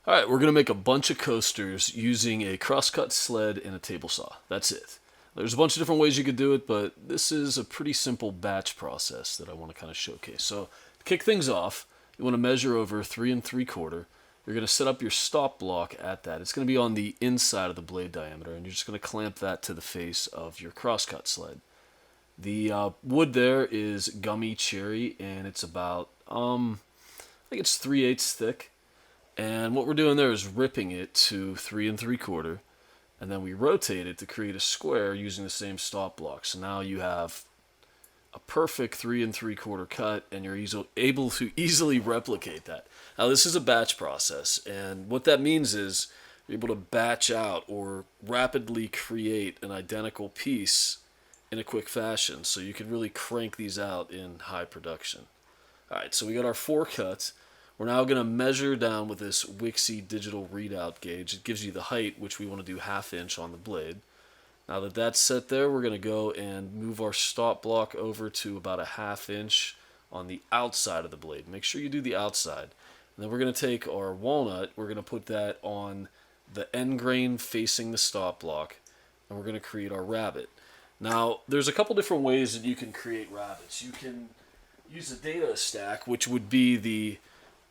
All right, we're going to make a bunch of coasters using a crosscut sled and a table saw. That's it. There's a bunch of different ways you could do it, but this is a pretty simple batch process that I want to kind of showcase. So, to kick things off, you want to measure over 3 3/4. You're going to set up your stop block at that. It's going to be on the inside of the blade diameter, and you're just going to clamp that to the face of your crosscut sled. The wood there is gummy cherry, and it's about, I think it's 3/8 thick. And what we're doing there is ripping it to 3 3/4, and then we rotate it to create a square using the same stop block. So now you have a perfect 3 3/4 cut, and you're able to easily replicate that. Now this is a batch process, and what that means is you're able to batch out or rapidly create an identical piece in a quick fashion, so you can really crank these out in high production. All right, so we got our 4 cuts. We're now going to measure down with this Wixie digital readout gauge. It gives you the height, which we want to do 1/2 inch on the blade. Now that that's set there, we're going to go and move our stop block over to about a 1/2 inch on the outside of the blade. Make sure you do the outside. And then we're going to take our walnut, we're going to put that on the end grain facing the stop block, and we're going to create our rabbet. Now, there's a couple different ways that you can create rabbets. You can use a data stack, which would be the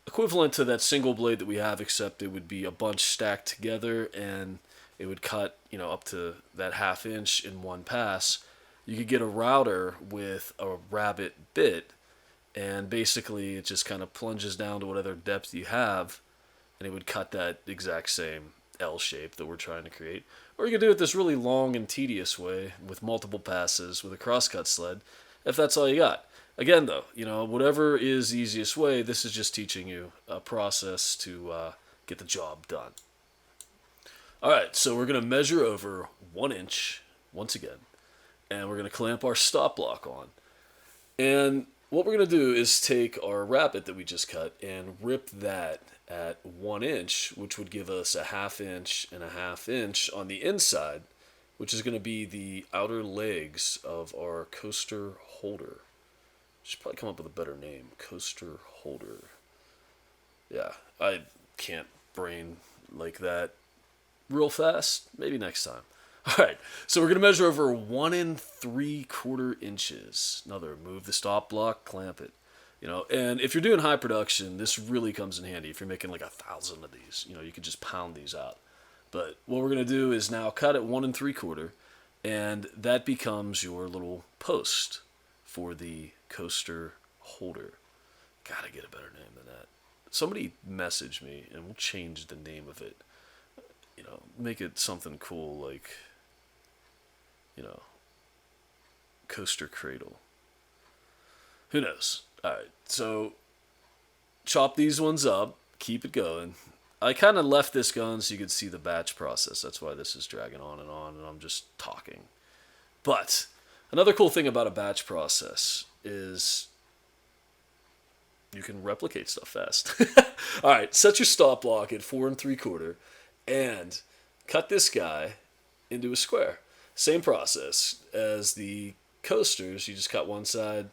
equivalent to that single blade that we have, except it would be a bunch stacked together, and it would cut, up to that 1/2 inch in one pass. You could get a router with a rabbet bit, and basically it just kind of plunges down to whatever depth you have, and it would cut that exact same L shape that we're trying to create. Or you could do it this really long and tedious way with multiple passes with a crosscut sled, if that's all you got. Again, though, whatever is the easiest way, this is just teaching you a process to get the job done. All right, so we're going to measure over 1 inch once again, and we're going to clamp our stop block on. And what we're going to do is take our rabbet that we just cut and rip that at 1 inch, which would give us a 1/2 inch and a 1/2 inch on the inside, which is going to be the outer legs of our coaster holder. Should probably come up with a better name. Coaster holder. Yeah, I can't brain like that real fast. Maybe next time. All right, so we're going to measure over 1 3/4 inches. Another, move the stop block, clamp it. And if you're doing high production, this really comes in handy. If you're making like 1,000 of these, you can just pound these out. But what we're going to do is now cut at 1 3/4, and that becomes your little post for the coaster holder. Gotta get a better name than that. Somebody message me and we'll change the name of it. Make it something cool like, coaster cradle. Who knows? Alright, so chop these ones up, keep it going. I kind of left this going so you could see the batch process. That's why this is dragging on, and I'm just talking. But another cool thing about a batch process is you can replicate stuff fast. All right, set your stop block at 4 3/4 and cut this guy into a square. Same process as the coasters. You just cut one side,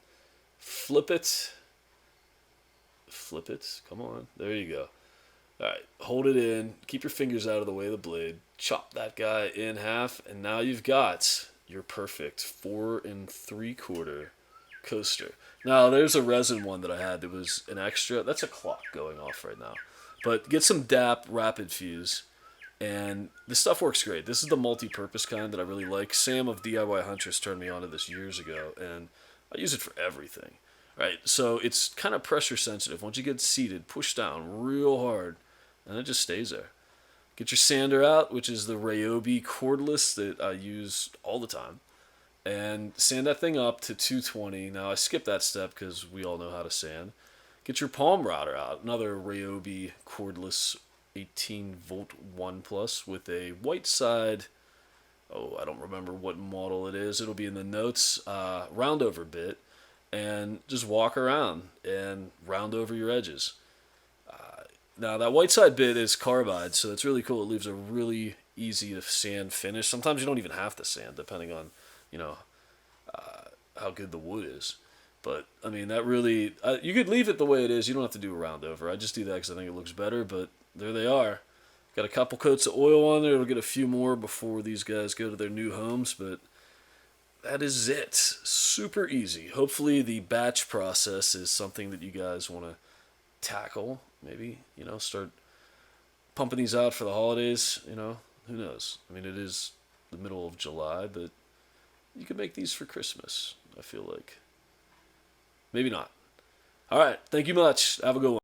flip it, come on, there you go. All right, hold it in, keep your fingers out of the way of the blade, chop that guy in half, and now you've got your perfect 4 3/4 coaster. Now, there's a resin one that I had that was an extra. That's a clock going off right now. But get some DAP Rapid Fuse, and this stuff works great. This is the multi-purpose kind that I really like. Sam of DIY Huntress turned me onto this years ago, and I use it for everything. Right, so it's kind of pressure sensitive. Once you get seated, push down real hard, and it just stays there. Get your sander out, which is the Ryobi cordless that I use all the time, and sand that thing up to 220. Now, I skipped that step because we all know how to sand. Get your palm router out, another Ryobi cordless 18-volt 1 plus with a white side. Oh, I don't remember what model it is. It'll be in the notes. Round over bit, and just walk around and round over your edges. Now, that white side bit is carbide, so it's really cool. It leaves a really easy to sand finish. Sometimes you don't even have to sand, depending on, how good the wood is. But, I mean, that really, you could leave it the way it is. You don't have to do a round over. I just do that because I think it looks better, but there they are. Got a couple coats of oil on there. It'll get a few more before these guys go to their new homes, but that is it. Super easy. Hopefully the batch process is something that you guys want to tackle. Maybe, start pumping these out for the holidays. Who knows? I mean, it is the middle of July, but you could make these for Christmas, I feel like. Maybe not. All right. Thank you much. Have a good one.